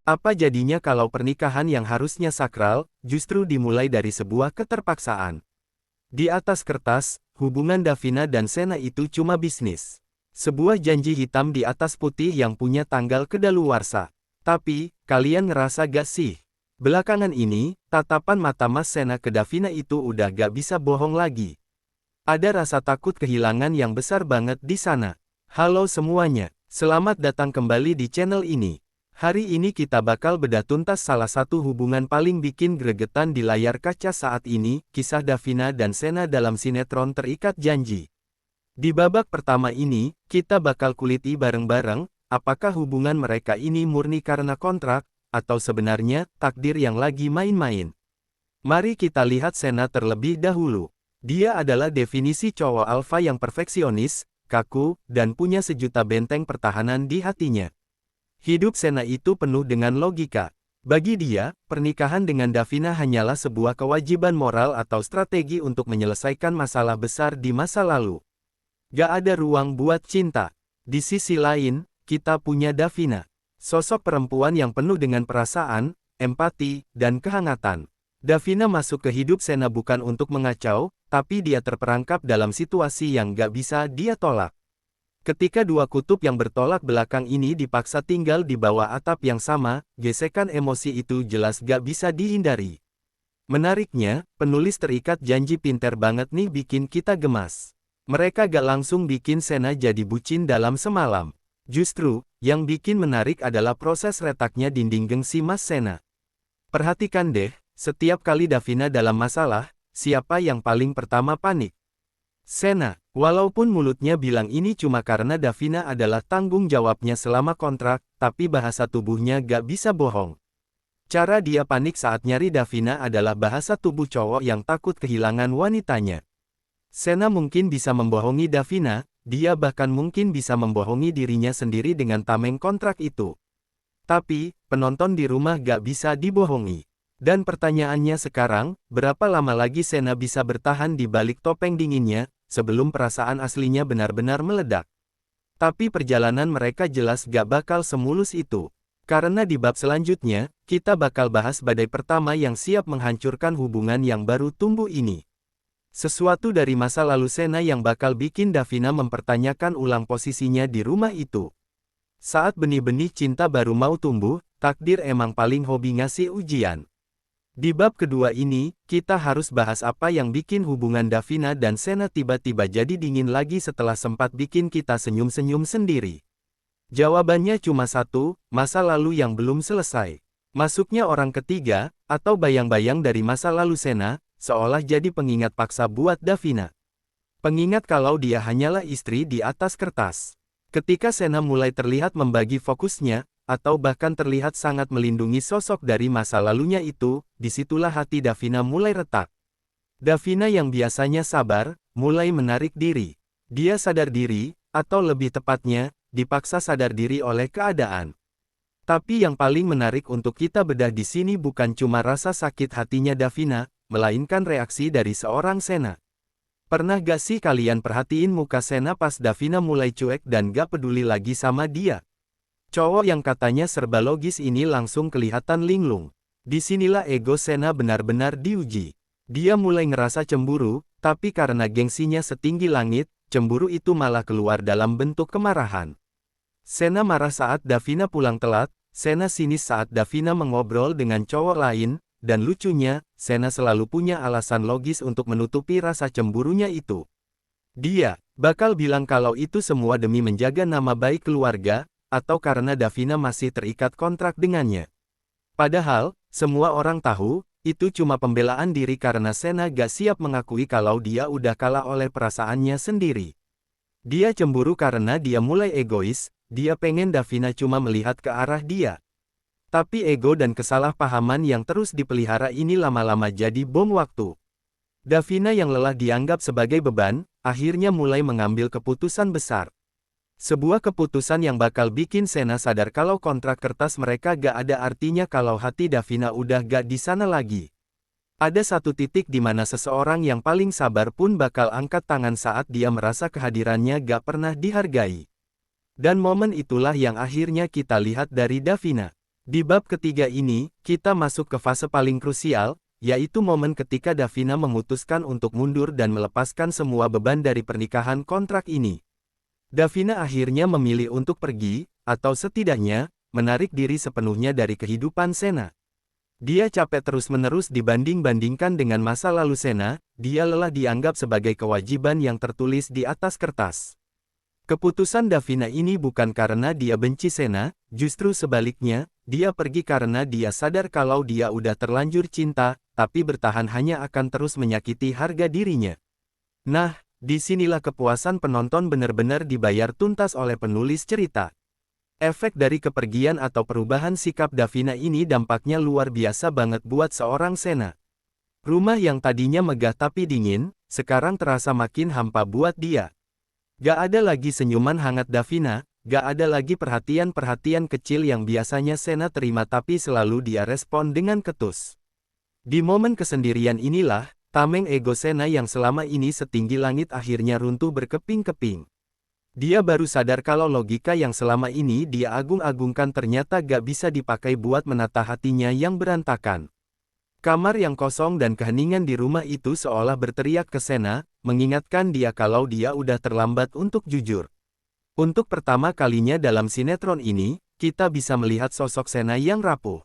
Apa jadinya kalau pernikahan yang harusnya sakral, justru dimulai dari sebuah keterpaksaan? Di atas kertas, hubungan Davina dan Sena itu cuma bisnis. Sebuah janji hitam di atas putih yang punya tanggal kedaluarsa. Tapi, kalian ngerasa gak sih? Belakangan ini, tatapan mata Mas Sena ke Davina itu udah gak bisa bohong lagi. Ada rasa takut kehilangan yang besar banget di sana. Halo semuanya, selamat datang kembali di channel ini. Hari ini kita bakal bedah tuntas salah satu hubungan paling bikin gregetan di layar kaca saat ini, kisah Davina dan Sena dalam sinetron Terikat Janji. Di babak pertama ini, kita bakal kuliti bareng-bareng, apakah hubungan mereka ini murni karena kontrak, atau sebenarnya takdir yang lagi main-main. Mari kita lihat Sena terlebih dahulu. Dia adalah definisi cowok alfa yang perfeksionis, kaku, dan punya sejuta benteng pertahanan di hatinya. Hidup Sena itu penuh dengan logika. Bagi dia, pernikahan dengan Davina hanyalah sebuah kewajiban moral atau strategi untuk menyelesaikan masalah besar di masa lalu. Gak ada ruang buat cinta. Di sisi lain, kita punya Davina. Sosok perempuan yang penuh dengan perasaan, empati, dan kehangatan. Davina masuk ke hidup Sena bukan untuk mengacau, tapi dia terperangkap dalam situasi yang gak bisa dia tolak. Ketika dua kutub yang bertolak belakang ini dipaksa tinggal di bawah atap yang sama, gesekan emosi itu jelas gak bisa dihindari. Menariknya, penulis Terikat Janji pinter banget nih bikin kita gemas. Mereka gak langsung bikin Sena jadi bucin dalam semalam. Justru, yang bikin menarik adalah proses retaknya dinding gengsi Mas Sena. Perhatikan deh, setiap kali Davina dalam masalah, siapa yang paling pertama panik? Sena. Walaupun mulutnya bilang ini cuma karena Davina adalah tanggung jawabnya selama kontrak, tapi bahasa tubuhnya gak bisa bohong. Cara dia panik saat nyari Davina adalah bahasa tubuh cowok yang takut kehilangan wanitanya. Sena mungkin bisa membohongi Davina, dia bahkan mungkin bisa membohongi dirinya sendiri dengan tameng kontrak itu. Tapi, penonton di rumah gak bisa dibohongi. Dan pertanyaannya sekarang, berapa lama lagi Sena bisa bertahan di balik topeng dinginnya, sebelum perasaan aslinya benar-benar meledak. Tapi perjalanan mereka jelas gak bakal semulus itu. Karena di bab selanjutnya, kita bakal bahas badai pertama yang siap menghancurkan hubungan yang baru tumbuh ini. Sesuatu dari masa lalu Sena yang bakal bikin Davina mempertanyakan ulang posisinya di rumah itu. Saat benih-benih cinta baru mau tumbuh, takdir emang paling hobi ngasih ujian. Di bab kedua ini, kita harus bahas apa yang bikin hubungan Davina dan Sena tiba-tiba jadi dingin lagi setelah sempat bikin kita senyum-senyum sendiri. Jawabannya cuma satu, masa lalu yang belum selesai. Masuknya orang ketiga, atau bayang-bayang dari masa lalu Sena, seolah jadi pengingat paksa buat Davina. Pengingat kalau dia hanyalah istri di atas kertas. Ketika Sena mulai terlihat membagi fokusnya, atau bahkan terlihat sangat melindungi sosok dari masa lalunya itu, disitulah hati Davina mulai retak. Davina yang biasanya sabar, mulai menarik diri. Dia sadar diri, atau lebih tepatnya, dipaksa sadar diri oleh keadaan. Tapi yang paling menarik untuk kita bedah di sini bukan cuma rasa sakit hatinya Davina, melainkan reaksi dari seorang Sena. Pernah gak sih kalian perhatiin muka Sena pas Davina mulai cuek dan gak peduli lagi sama dia? Cowok yang katanya serba logis ini langsung kelihatan linglung. Disinilah ego Sena benar-benar diuji. Dia mulai ngerasa cemburu, tapi karena gengsinya setinggi langit, cemburu itu malah keluar dalam bentuk kemarahan. Sena marah saat Davina pulang telat, Sena sinis saat Davina mengobrol dengan cowok lain, dan lucunya, Sena selalu punya alasan logis untuk menutupi rasa cemburunya itu. Dia bakal bilang kalau itu semua demi menjaga nama baik keluarga, atau karena Davina masih terikat kontrak dengannya. Padahal, semua orang tahu, itu cuma pembelaan diri karena Sena gak siap mengakui kalau dia udah kalah oleh perasaannya sendiri. Dia cemburu karena dia mulai egois, dia pengen Davina cuma melihat ke arah dia. Tapi ego dan kesalahpahaman yang terus dipelihara ini lama-lama jadi bom waktu. Davina yang lelah dianggap sebagai beban, akhirnya mulai mengambil keputusan besar. Sebuah keputusan yang bakal bikin Sena sadar kalau kontrak kertas mereka gak ada artinya kalau hati Davina udah gak di sana lagi. Ada satu titik di mana seseorang yang paling sabar pun bakal angkat tangan saat dia merasa kehadirannya gak pernah dihargai. Dan momen itulah yang akhirnya kita lihat dari Davina. Di bab ketiga ini, kita masuk ke fase paling krusial, yaitu momen ketika Davina memutuskan untuk mundur dan melepaskan semua beban dari pernikahan kontrak ini. Davina akhirnya memilih untuk pergi, atau setidaknya, menarik diri sepenuhnya dari kehidupan Sena. Dia capek terus-menerus dibanding-bandingkan dengan masa lalu Sena, dia lelah dianggap sebagai kewajiban yang tertulis di atas kertas. Keputusan Davina ini bukan karena dia benci Sena, justru sebaliknya, dia pergi karena dia sadar kalau dia udah terlanjur cinta, tapi bertahan hanya akan terus menyakiti harga dirinya. Nah, disinilah kepuasan penonton benar-benar dibayar tuntas oleh penulis cerita. Efek dari kepergian atau perubahan sikap Davina ini dampaknya luar biasa banget buat seorang Sena. Rumah yang tadinya megah tapi dingin, sekarang terasa makin hampa buat dia. Gak ada lagi senyuman hangat Davina, gak ada lagi perhatian-perhatian kecil yang biasanya Sena terima tapi selalu dia respon dengan ketus. Di momen kesendirian inilah, tameng ego Sena yang selama ini setinggi langit akhirnya runtuh berkeping-keping. Dia baru sadar kalau logika yang selama ini dia agung-agungkan ternyata gak bisa dipakai buat menata hatinya yang berantakan. Kamar yang kosong dan keheningan di rumah itu seolah berteriak ke Sena, mengingatkan dia kalau dia udah terlambat untuk jujur. Untuk pertama kalinya dalam sinetron ini, kita bisa melihat sosok Sena yang rapuh.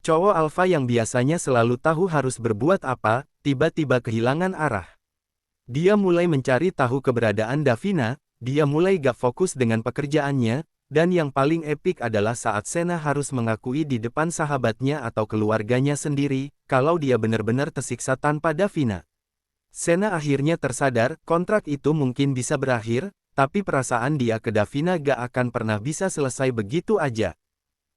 Cowok alfa yang biasanya selalu tahu harus berbuat apa, tiba-tiba kehilangan arah. Dia mulai mencari tahu keberadaan Davina, dia mulai gak fokus dengan pekerjaannya, dan yang paling epik adalah saat Sena harus mengakui di depan sahabatnya atau keluarganya sendiri, kalau dia benar-benar tersiksa tanpa Davina. Sena akhirnya tersadar, kontrak itu mungkin bisa berakhir, tapi perasaan dia ke Davina gak akan pernah bisa selesai begitu aja.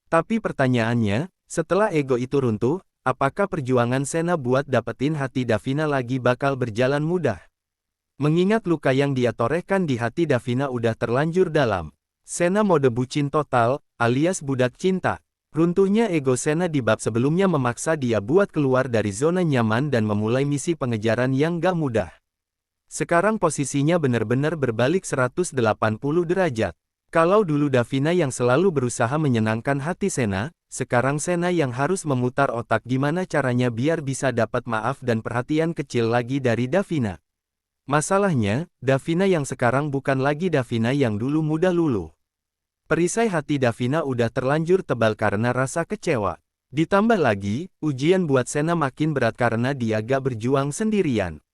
Tapi pertanyaannya, setelah ego itu runtuh, apakah perjuangan Sena buat dapetin hati Davina lagi bakal berjalan mudah? Mengingat luka yang dia torehkan di hati Davina udah terlanjur dalam. Sena mode bucin total, alias budak cinta. Runtuhnya ego Sena di bab sebelumnya memaksa dia buat keluar dari zona nyaman dan memulai misi pengejaran yang gak mudah. Sekarang posisinya benar-benar berbalik 180 derajat. Kalau dulu Davina yang selalu berusaha menyenangkan hati Sena, sekarang Sena yang harus memutar otak gimana caranya biar bisa dapat maaf dan perhatian kecil lagi dari Davina. Masalahnya, Davina yang sekarang bukan lagi Davina yang dulu mudah luluh. Perisai hati Davina udah terlanjur tebal karena rasa kecewa. Ditambah lagi, ujian buat Sena makin berat karena dia gak berjuang sendirian.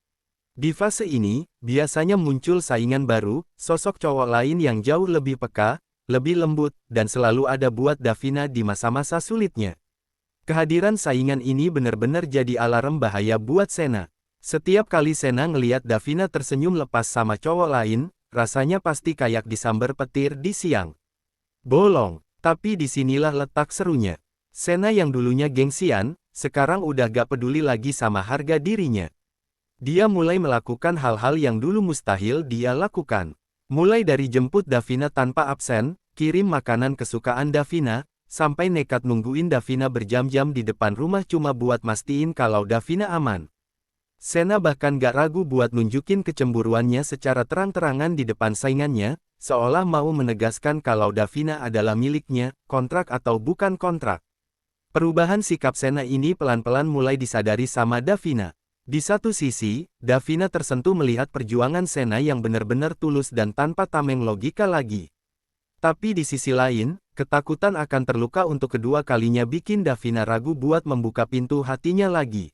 Di fase ini, biasanya muncul saingan baru, sosok cowok lain yang jauh lebih peka, lebih lembut, dan selalu ada buat Davina di masa-masa sulitnya. Kehadiran saingan ini benar-benar jadi alarm bahaya buat Sena. Setiap kali Sena ngeliat Davina tersenyum lepas sama cowok lain, rasanya pasti kayak disambar petir di siang bolong. Tapi disinilah letak serunya. Sena yang dulunya gengsian, sekarang udah gak peduli lagi sama harga dirinya. Dia mulai melakukan hal-hal yang dulu mustahil dia lakukan. Mulai dari jemput Davina tanpa absen, kirim makanan kesukaan Davina, sampai nekat nungguin Davina berjam-jam di depan rumah cuma buat mastiin kalau Davina aman. Sena bahkan gak ragu buat nunjukin kecemburuannya secara terang-terangan di depan saingannya, seolah mau menegaskan kalau Davina adalah miliknya, kontrak atau bukan kontrak. Perubahan sikap Sena ini pelan-pelan mulai disadari sama Davina. Di satu sisi, Davina tersentuh melihat perjuangan Sena yang benar-benar tulus dan tanpa tameng logika lagi. Tapi di sisi lain, ketakutan akan terluka untuk kedua kalinya bikin Davina ragu buat membuka pintu hatinya lagi.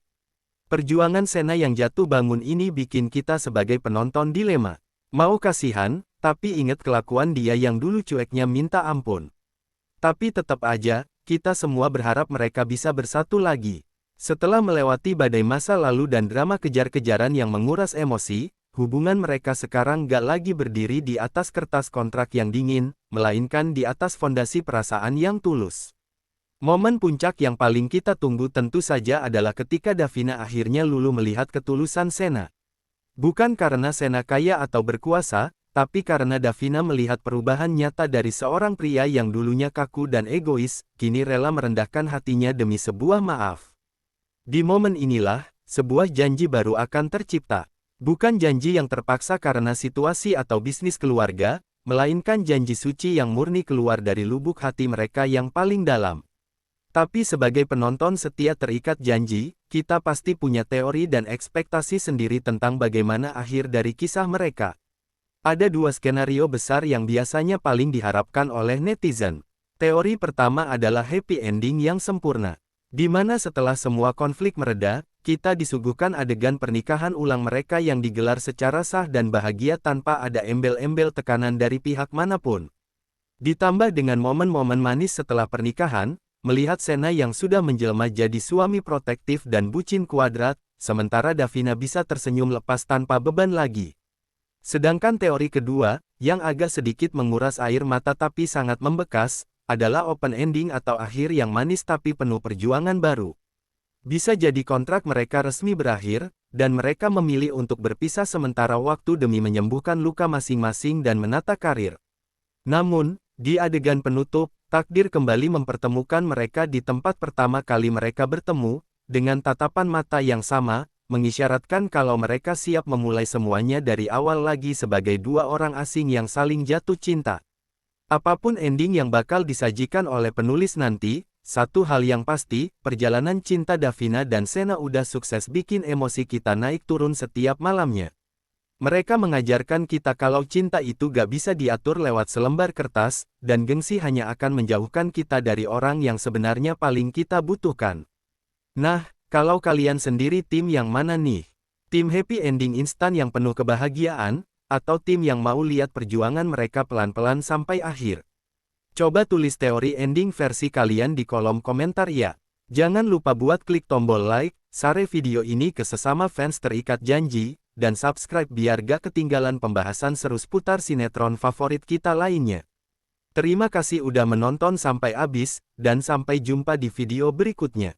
Perjuangan Sena yang jatuh bangun ini bikin kita sebagai penonton dilema. Mau kasihan, tapi ingat kelakuan dia yang dulu cueknya minta ampun. Tapi tetap aja, kita semua berharap mereka bisa bersatu lagi. Setelah melewati badai masa lalu dan drama kejar-kejaran yang menguras emosi, hubungan mereka sekarang gak lagi berdiri di atas kertas kontrak yang dingin, melainkan di atas fondasi perasaan yang tulus. Momen puncak yang paling kita tunggu tentu saja adalah ketika Davina akhirnya luluh melihat ketulusan Sena. Bukan karena Sena kaya atau berkuasa, tapi karena Davina melihat perubahan nyata dari seorang pria yang dulunya kaku dan egois, kini rela merendahkan hatinya demi sebuah maaf. Di momen inilah, sebuah janji baru akan tercipta. Bukan janji yang terpaksa karena situasi atau bisnis keluarga, melainkan janji suci yang murni keluar dari lubuk hati mereka yang paling dalam. Tapi sebagai penonton setia terikat janji, kita pasti punya teori dan ekspektasi sendiri tentang bagaimana akhir dari kisah mereka. Ada dua skenario besar yang biasanya paling diharapkan oleh netizen. Teori pertama adalah happy ending yang sempurna, di mana setelah semua konflik mereda, kita disuguhkan adegan pernikahan ulang mereka yang digelar secara sah dan bahagia tanpa ada embel-embel tekanan dari pihak manapun. Ditambah dengan momen-momen manis setelah pernikahan, melihat Sena yang sudah menjelma jadi suami protektif dan bucin kuadrat, sementara Davina bisa tersenyum lepas tanpa beban lagi. Sedangkan teori kedua, yang agak sedikit menguras air mata tapi sangat membekas, adalah open ending atau akhir yang manis tapi penuh perjuangan baru. Bisa jadi kontrak mereka resmi berakhir, dan mereka memilih untuk berpisah sementara waktu demi menyembuhkan luka masing-masing dan menata karir. Namun, di adegan penutup, takdir kembali mempertemukan mereka di tempat pertama kali mereka bertemu, dengan tatapan mata yang sama, mengisyaratkan kalau mereka siap memulai semuanya dari awal lagi sebagai dua orang asing yang saling jatuh cinta. Apapun ending yang bakal disajikan oleh penulis nanti, satu hal yang pasti, perjalanan cinta Davina dan Sena udah sukses bikin emosi kita naik turun setiap malamnya. Mereka mengajarkan kita kalau cinta itu gak bisa diatur lewat selembar kertas, dan gengsi hanya akan menjauhkan kita dari orang yang sebenarnya paling kita butuhkan. Nah, kalau kalian sendiri tim yang mana nih? Tim happy ending instan yang penuh kebahagiaan, atau tim yang mau lihat perjuangan mereka pelan-pelan sampai akhir? Coba tulis teori ending versi kalian di kolom komentar ya. Jangan lupa buat klik tombol like, share video ini ke sesama fans terikat janji, dan subscribe biar gak ketinggalan pembahasan seru seputar sinetron favorit kita lainnya. Terima kasih udah menonton sampai habis, dan sampai jumpa di video berikutnya.